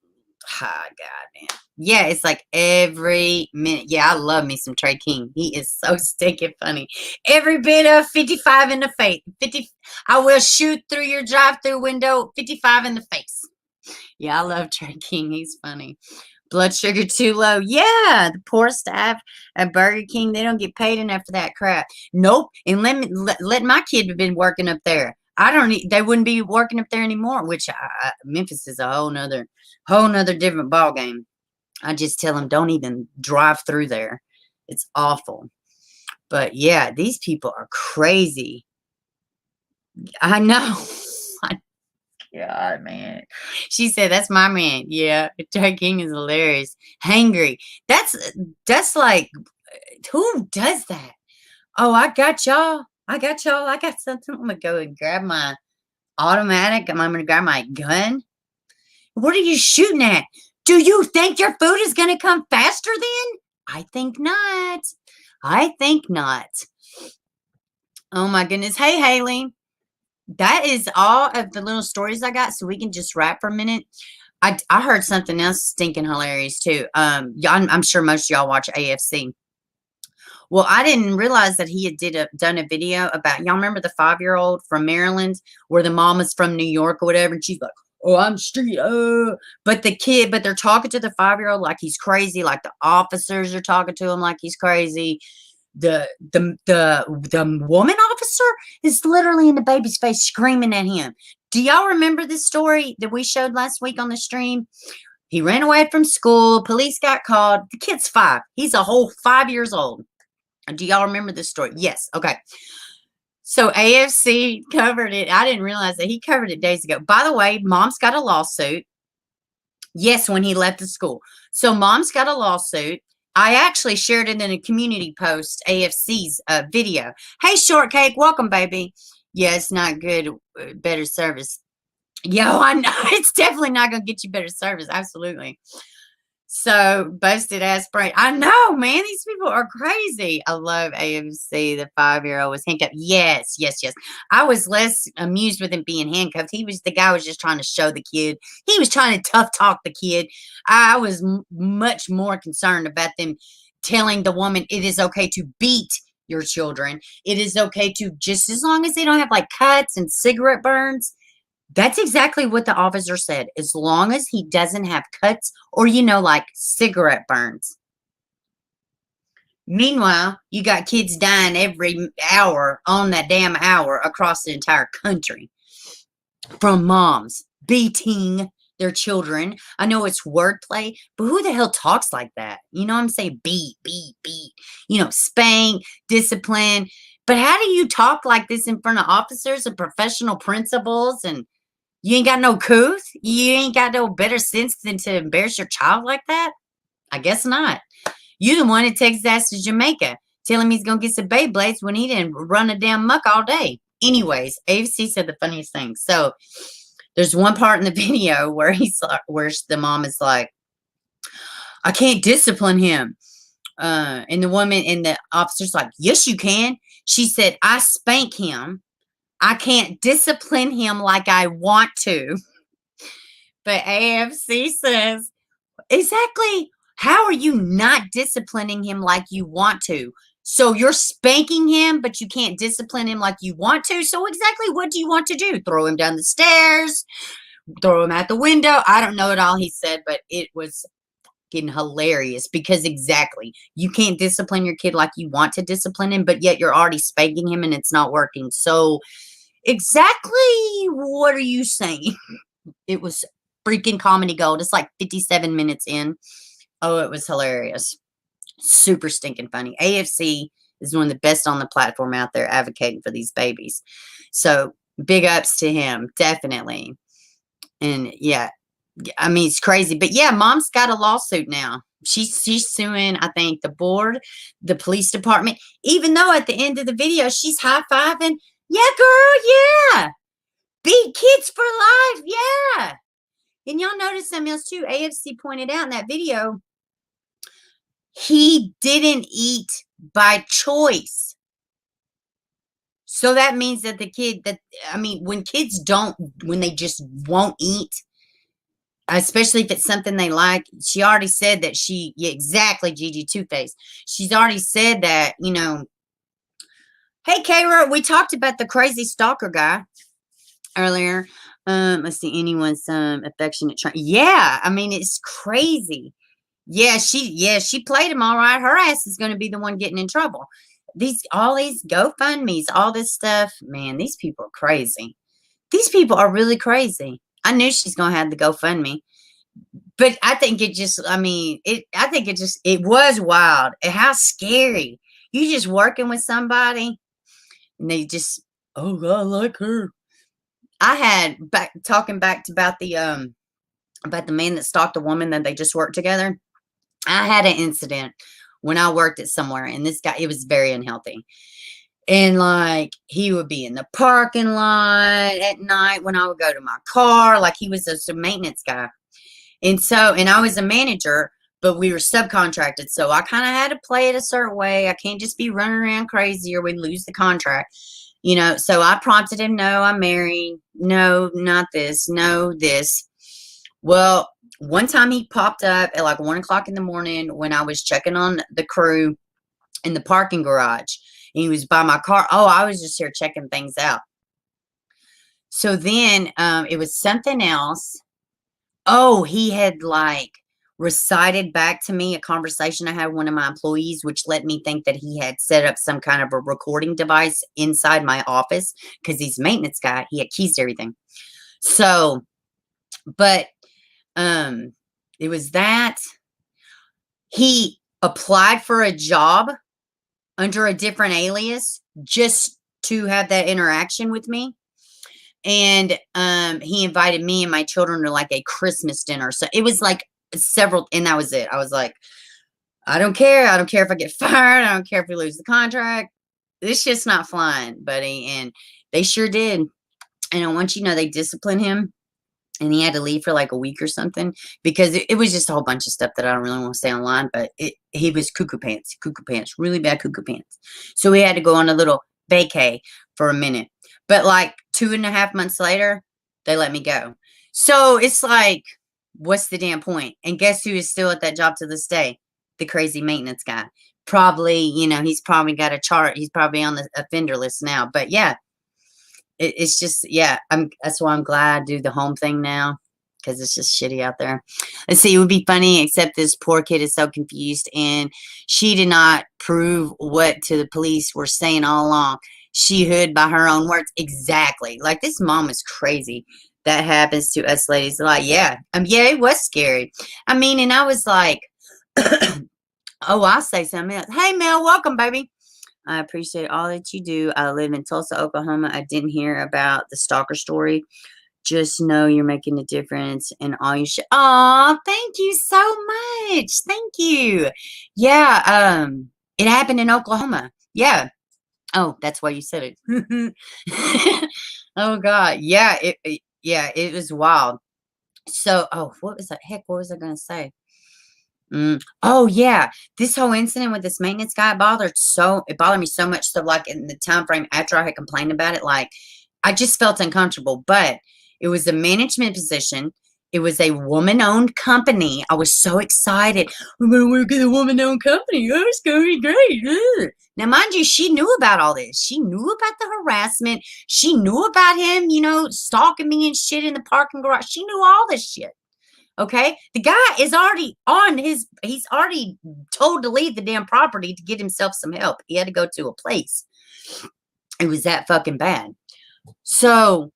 damn. Yeah, it's like every minute. Yeah, I love me some Trey King. He is so stinking funny. Every bit of 55 in the face. 50. I will shoot through your drive-through window. 55 in the face. Yeah, I love Trey King. He's funny. Blood sugar too low. Yeah, the poor staff at Burger King, they don't get paid enough for that crap. Nope. And let my kid have been working up there. They wouldn't be working up there anymore, which Memphis is a whole nother different ball game. I just tell them don't even drive through there. It's awful. But yeah, these people are crazy. I know. God, man. She said, that's my man. Yeah, Trey King is hilarious. Hangry. That's like, who does that? Oh, I got y'all. I got something. I'm going to go and grab my automatic. I'm going to grab my gun. What are you shooting at? Do you think your food is going to come faster then? I think not. I think not. Oh, my goodness. Hey, Haley. That is all of the little stories I got, so we can just wrap for a minute. I heard something else stinking hilarious, too. I'm sure most of y'all watch AFC. Well, I didn't realize that he had done a video about, y'all remember the 5-year-old from Maryland where the mom is from New York or whatever, and she's like, oh, I'm street, but they're talking to the 5-year-old like he's crazy, like the officers are talking to him like he's crazy. The woman officer is literally in the baby's face screaming at him. Do y'all remember this story that we showed last week on the stream? He ran away from school. Police got called. The kid's 5. He's a whole 5 years old. Do y'all remember this story? Yes. Okay. So AFC covered it. I didn't realize that he covered it days ago. By the way, mom's got a lawsuit. Yes, when he left the school. So mom's got a lawsuit. I actually shared it in a community post, AFC's video. Hey, Shortcake, welcome, baby. Yeah, it's not good. Better service. Yo, I know. It's definitely not going to get you better service. Absolutely. So, busted ass brain. I know, man. These people are crazy. I love AFC. The 5-year-old was handcuffed. Yes. I was less amused with him being handcuffed. The guy was just trying to show the kid. He was trying to tough talk the kid. I was much more concerned about them telling the woman it is okay to beat your children. It is okay to, just as long as they don't have like cuts and cigarette burns. That's exactly what the officer said. As long as he doesn't have cuts or, like cigarette burns. Meanwhile, you got kids dying every hour on that damn hour across the entire country from moms beating their children. I know it's wordplay, but who the hell talks like that? You know what I'm saying? Beat. Spank, discipline. But how do you talk like this in front of officers and professional principals, and you ain't got no couth? You ain't got no better sense than to embarrass your child like that? I guess not. You the one that takes his ass to Jamaica, telling him he's going to get some Beyblades when he didn't run a damn muck all day. Anyways, AFC said the funniest thing. So there's one part in the video where where the mom is like, I can't discipline him. And the woman and the officer's like, yes, you can. She said, I spank him. I can't discipline him like I want to. But AFC says, exactly. How are you not disciplining him like you want to? So you're spanking him, but you can't discipline him like you want to. So exactly what do you want to do? Throw him down the stairs? Throw him out the window? I don't know at all he said, but it was fucking hilarious because exactly. You can't discipline your kid like you want to discipline him, but yet you're already spanking him and it's not working. So exactly what are you saying? It was freaking comedy gold. It's like 57 minutes in. Oh, it was hilarious. Super stinking funny. AFC is one of the best on the platform out there advocating for these babies. So big ups to him, definitely. And yeah, I mean, it's crazy. But yeah, mom's got a lawsuit now. She's suing, I think, the board, the police department, even though at the end of the video, she's high-fiving. Yeah, girl, yeah. Beat kids for life, yeah. And y'all notice something else too. AFC pointed out in that video, he didn't eat by choice. So that means that the kid when kids when they just won't eat, especially if it's something they like, she already said that exactly, Gigi Two-Face. She's already said that, hey, Kara, we talked about the crazy stalker guy earlier. Let's see, anyone's affectionate yeah, I mean, it's crazy. Yeah, she played him all right. Her ass is going to be the one getting in trouble. All these GoFundMes, all this stuff, man, these people are crazy. These people are really crazy. I knew she's going to have the GoFundMe, but I think it was wild. How scary. You just working with somebody and they just, oh God, I like her. I had talking back about the man that stalked a woman that they just worked together. I had an incident when I worked at somewhere, and this guy, it was very unhealthy. And like, he would be in the parking lot at night when I would go to my car. Like, he was a maintenance guy. And I was a manager, but we were subcontracted. So I kind of had to play it a certain way. I can't just be running around crazy or we'd lose the contract. So I prompted him, no, I'm married. No, not this. No, this. Well, one time he popped up at like 1 o'clock in the morning when I was checking on the crew in the parking garage. And he was by my car. Oh, I was just here checking things out. So then it was something else. Oh, he had like recited back to me a conversation I had with one of my employees, which let me think that he had set up some kind of a recording device inside my office because he's a maintenance guy. He had keys to everything. So, but it was that he applied for a job under a different alias just to have that interaction with me. And he invited me and my children to like a Christmas dinner. So it was like several, and that was it. I was like, I don't care. I don't care if I get fired. I don't care if we lose the contract. This shit's not flying, buddy. And they sure did. And I want you to know they disciplined him. And he had to leave for like a week or something because it was just a whole bunch of stuff that I don't really want to say online. But he was cuckoo pants, really bad cuckoo pants. So we had to go on a little vacay for a minute. But like 2.5 months later, they let me go. So it's like, what's the damn point? And guess who is still at that job to this day? The crazy maintenance guy. Probably, he's probably got a chart. He's probably on the offender list now. But yeah. It's just, yeah, that's why I'm glad I do the home thing now because it's just shitty out there. Let's see, it would be funny, except this poor kid is so confused and she did not prove what to the police were saying all along. She heard by her own words. Exactly. Like, this mom is crazy. That happens to us ladies. Like, yeah, yeah, it was scary. I mean, and I was like, oh, I'll say something else. Hey, Mel, welcome, baby. I appreciate all that you do. I live in Tulsa, Oklahoma. I didn't hear about the stalker story. Just know you're making a difference and all you should. Oh, thank you so much. Thank you. Yeah, it happened in Oklahoma. Yeah. Oh, that's why you said it. Oh God. Yeah, it was wild. So, what was that? Heck, what was I gonna say? Oh yeah, this whole incident with this maintenance guy bothered me so much. So like in the time frame after I had complained about it, like I just felt uncomfortable. But it was a management position. It was a woman-owned company. I was so excited. I'm going to work at a woman-owned company. Oh, it's going to be great. Ugh. Now, mind you, she knew about all this. She knew about the harassment. She knew about him, you know, stalking me and shit in the parking garage. She knew all this shit. Okay? The guy is already he's already told to leave the damn property to get himself some help. He had to go to a place. It was that fucking bad. So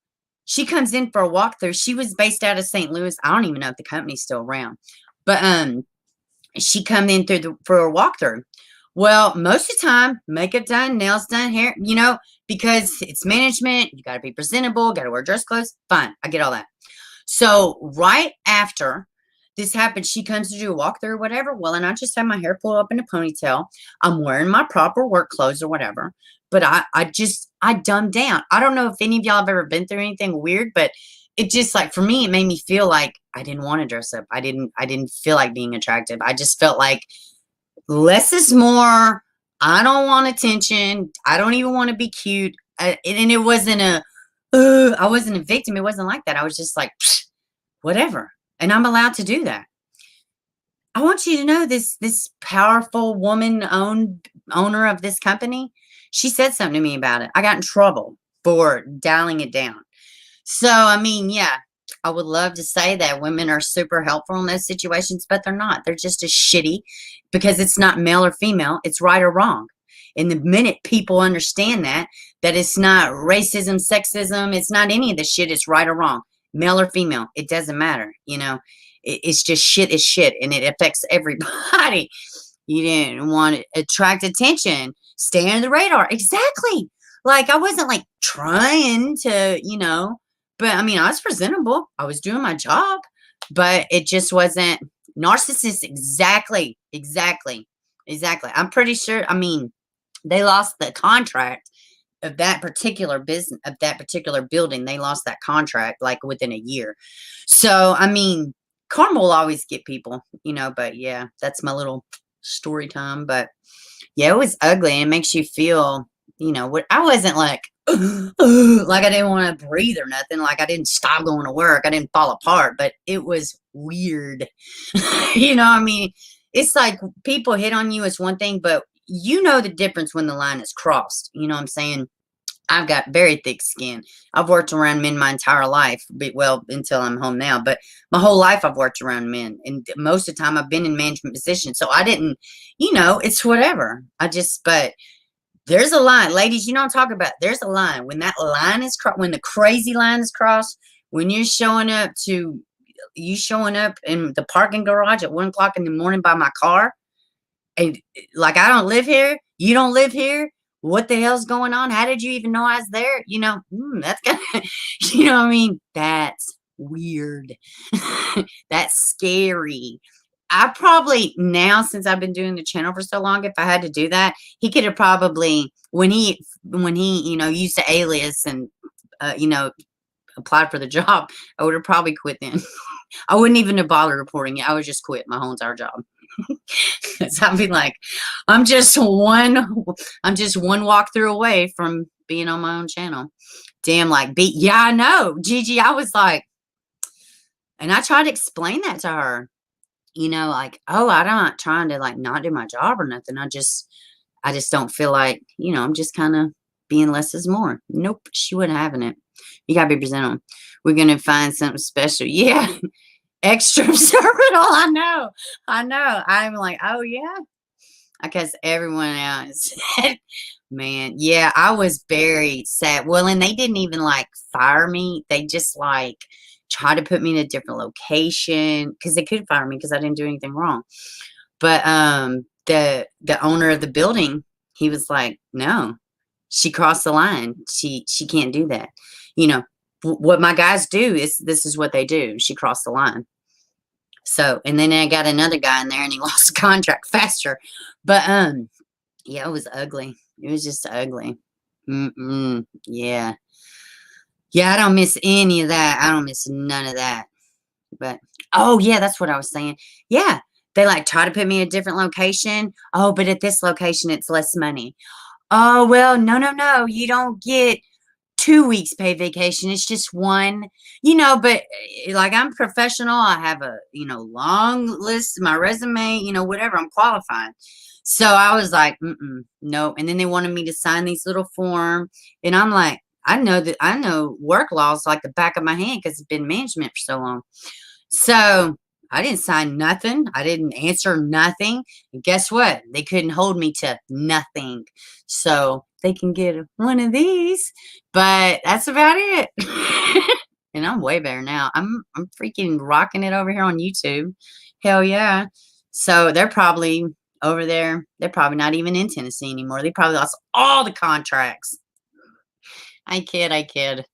she comes in for a walkthrough. She was based out of St. Louis. I don't even know if the company's still around. But she come in for a walkthrough. Well, most of the time, makeup done, nails done, hair, you know, because it's management. You got to be presentable. Got to wear dress clothes. Fine. I get all that. So right after this happened, she comes to do a walkthrough or whatever. Well, and I just have my hair pulled up in a ponytail. I'm wearing my proper work clothes or whatever. But I dumbed down. I don't know if any of y'all have ever been through anything weird, but it just like, for me, it made me feel like I didn't want to dress up. I didn't feel like being attractive. I just felt like less is more. I don't want attention. I don't even want to be cute. And it wasn't I wasn't a victim. It wasn't like that. I was just like, whatever. And I'm allowed to do that. I want you to know this powerful woman owner of this company, she said something to me about it. I got in trouble for dialing it down. So, I mean, yeah, I would love to say that women are super helpful in those situations, but they're not. They're just as shitty because it's not male or female. It's right or wrong. And the minute people understand that it's not racism, sexism, it's not any of the shit, it's right or wrong. Male or female, it doesn't matter. You know, it's just shit is shit and it affects everybody. You didn't want to attract attention. Stay under the radar. Exactly. Like, I wasn't like trying to, you know, but I mean, I was presentable. I was doing my job, but it just wasn't narcissist. Exactly. I'm pretty sure. I mean, they lost the contract of that particular business, of that particular building. They lost that contract like within a year. So, I mean, karma will always get people, you know, but yeah, that's my little story time. But yeah, it was ugly and it makes you feel, you know, what I wasn't like like I didn't want to breathe or nothing, like I didn't stop going to work, I didn't fall apart, but it was weird. You know, I mean, it's like people hit on you is one thing, but you know the difference when the line is crossed. You know what I'm saying? I've got very thick skin. I've worked around men my entire life, well, until I'm home now, but my whole life I've worked around men, and most of the time I've been in management positions, so I didn't, you know, it's whatever. but there's a line, ladies, you know what I'm talking about. There's a line. When that line is when the crazy line is crossed, when you're showing up in the parking garage at 1 o'clock in the morning by my car, and like, I don't live here, you don't live here, what the hell's going on? How did you even know I was there? You know, that's kind of, you know what I mean? That's weird. That's scary. I probably now, since I've been doing the channel for so long, if I had to do that, he could have probably, when he, you know, used the alias and, you know, applied for the job, I would have probably quit then. I wouldn't even have bothered reporting it. I would just quit my whole entire job. So I'd be like, I'm just one walkthrough away from being on my own channel. Damn, like, yeah, I know, Gigi. I was like, and I tried to explain that to her, you know, like, oh, I'm not trying to like not do my job or nothing. I just don't feel like, you know, I'm just kind of being less is more. Nope, she wasn't having it. You gotta be presentable. We're gonna find something special. Yeah. Extra cerebral. I know. I'm like, oh yeah, because everyone else, man, yeah, I was very sad. Well, and they didn't even like fire me. They just like try to put me in a different location because they could fire me because I didn't do anything wrong. But the owner of the building, he was like, no, she crossed the line. She can't do that. You know, what my guys do is, this is what they do. She crossed the line. So, and then I got another guy in there and he lost the contract faster. But, yeah, it was ugly. It was just ugly. Yeah. Yeah, I don't miss any of that. I don't miss none of that. But, oh, yeah, that's what I was saying. Yeah, they like try to put me in a different location. Oh, but at this location, it's less money. Oh, well, no. You don't get 2 weeks paid vacation. It's just one, you know, but like I'm professional. I have a, you know, long list, my resume, you know, whatever, I'm qualified. So I was like, no. And then they wanted me to sign these little form. And I'm like, I know work laws like the back of my hand because it's been management for so long. So I didn't sign nothing. I didn't answer nothing. And guess what? They couldn't hold me to nothing. So they can get one of these. But that's about it. And I'm way better now. I'm freaking rocking it over here on YouTube. Hell yeah. So they're probably over there. They're probably not even in Tennessee anymore. They probably lost all the contracts. I kid.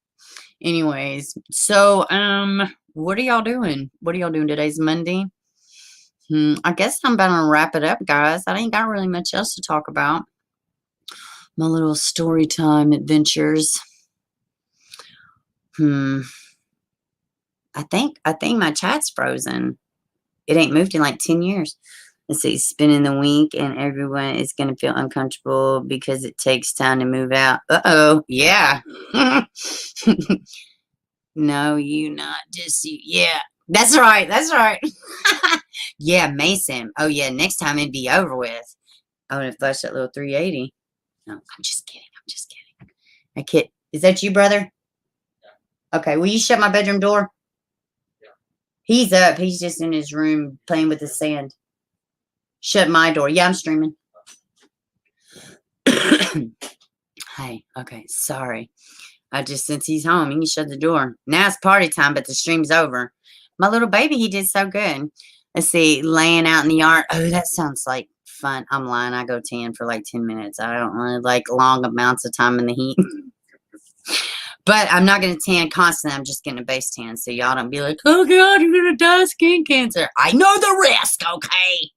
Anyways, so what are y'all doing? What are y'all doing? Today's Monday. I guess I'm about to wrap it up, guys. I ain't got really much else to talk about. My little story time adventures. I think my chat's frozen. It ain't moved in like 10 years. Let's see, spending the week and everyone is going to feel uncomfortable because it takes time to move out. Uh-oh, yeah. No, you not just you. Yeah, that's right. Yeah, Mason. Oh, yeah, next time it'd be over with. I would have flushed that little 380. No, I'm just kidding. I kid. Is that you, brother? Yeah. Okay, will you shut my bedroom door? Yeah. He's up. He's just in his room playing with the sand. Shut my door. Yeah, I'm streaming. Hey, okay, sorry. Since he's home, you can shut the door. Now it's party time, but the stream's over. My little baby, he did so good. Let's see, laying out in the yard. Oh, that sounds like fun. I'm lying. I go tan for like 10 minutes. I don't really like long amounts of time in the heat. But I'm not going to tan constantly. I'm just getting a base tan. So y'all don't be like, oh, God, you're going to die of skin cancer. I know the risk, okay?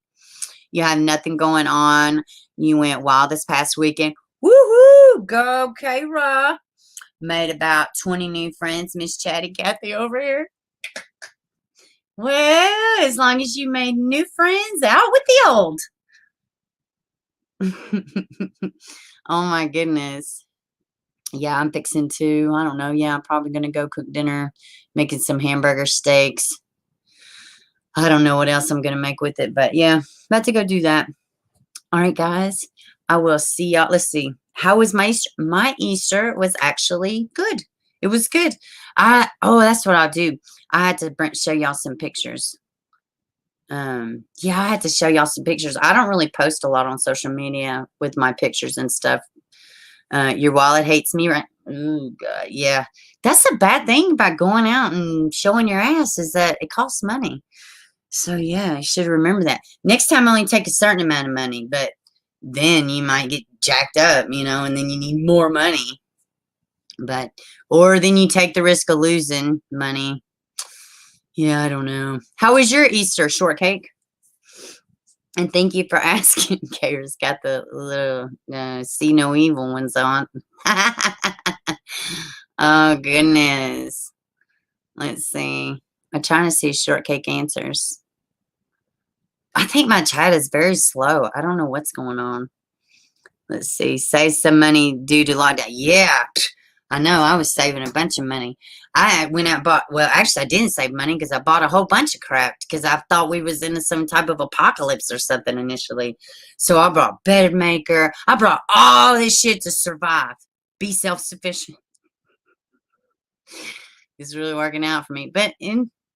You have nothing going on. You went wild this past weekend. Woohoo! Go, K-Ra. Made about 20 new friends. Miss Chatty Cathy over here. Well, as long as you made new friends, out with the old. Oh, my goodness. Yeah, I'm fixing to, I don't know. Yeah, I'm probably going to go cook dinner, making some hamburger steaks. I don't know what else I'm going to make with it, but yeah, about to go do that. All right, guys, I will see y'all. Let's see. How was my Easter? My Easter was actually good. It was good. That's what I'll do. I had to show y'all some pictures. Yeah, I had to show y'all some pictures. I don't really post a lot on social media with my pictures and stuff. Your wallet hates me, right? Ooh, God, yeah. That's a bad thing about going out and showing your ass is that it costs money. So, yeah, you should remember that. Next time, only take a certain amount of money, but then you might get jacked up, you know, and then you need more money. Or then you take the risk of losing money. Yeah, I don't know. How was your Easter shortcake? And thank you for asking. Kara's got the little see no evil ones on. Oh, goodness. Let's see. I'm trying to see shortcake answers. I think my chat is very slow. I don't know what's going on. Let's see. Save some money due to lockdown. Yeah. I know. I was saving a bunch of money. I went out and bought, well, actually, I didn't save money because I bought a whole bunch of crap because I thought we was in some type of apocalypse or something initially. So I brought bed maker. I brought all this shit to survive. Be self-sufficient. It's really working out for me. But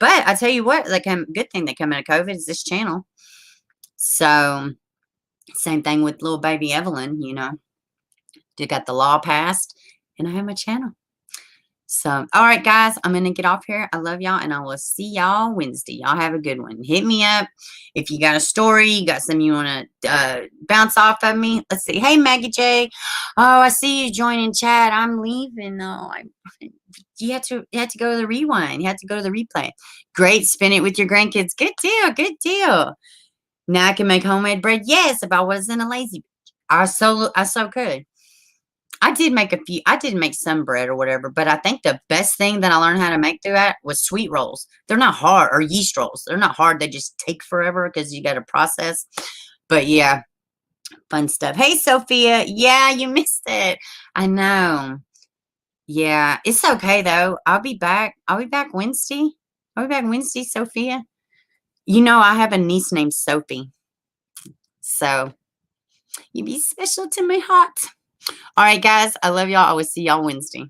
I tell you what, good thing that came out of COVID is this channel. So same thing with little baby Evelyn, you know. They got the law passed. And I have my channel. So, all right, guys, I'm going to get off here. I love y'all, and I will see y'all Wednesday. Y'all have a good one. Hit me up. If you got a story, you got something you want to bounce off of me. Let's see. Hey, Maggie J. Oh, I see you joining chat. I'm leaving. No, you had to go to the rewind. You had to go to the replay. Great. Spin it with your grandkids. Good deal. Good deal. Now I can make homemade bread. Yes, if I wasn't a lazy bitch. I so could. I didn't make some bread or whatever, but I think the best thing that I learned how to make through that was sweet rolls. They're not hard, or yeast rolls. They're not hard. They just take forever because you got to process. But yeah, fun stuff. Hey, Sophia. Yeah, you missed it. I know. Yeah, it's okay though. I'll be back. I'll be back Wednesday. I'll be back Wednesday, Sophia. You know, I have a niece named Sophie. So you be special to my heart. All right, guys. I love y'all. I will see y'all Wednesday.